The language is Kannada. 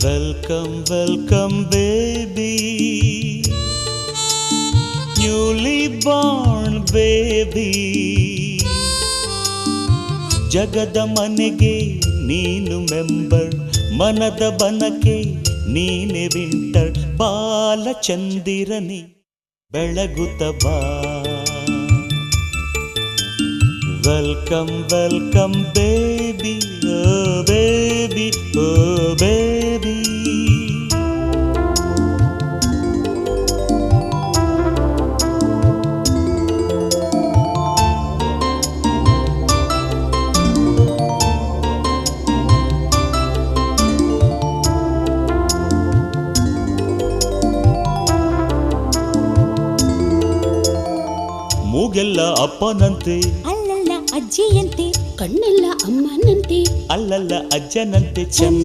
Welcome, welcome baby, newly born baby. ಜಗದ ಮನೆಗೆ ನೀನು ಮೆಂಬರ್, ಮನದ ಬನಕೆ ನೀನೆ ವಿಂಟರ್. ಬಾಲಚಂದಿರನಿ ಬೆಳಗುತ್ತ ಬಾ. Welcome welcome baby, oh baby, oh baby. ಮೂಗೆಲ್ಲ ಅಪ್ಪನಂತೆ, ಅಲ್ಲಲ್ಲ ಅಜ್ಜಿಯಂತೆ, ಕಣ್ಣೆಲ್ಲ ಅಮ್ಮನಂತೆ, ಅಲ್ಲಲ್ಲ ಅಜ್ಜನಂತೆ ಚಂದ.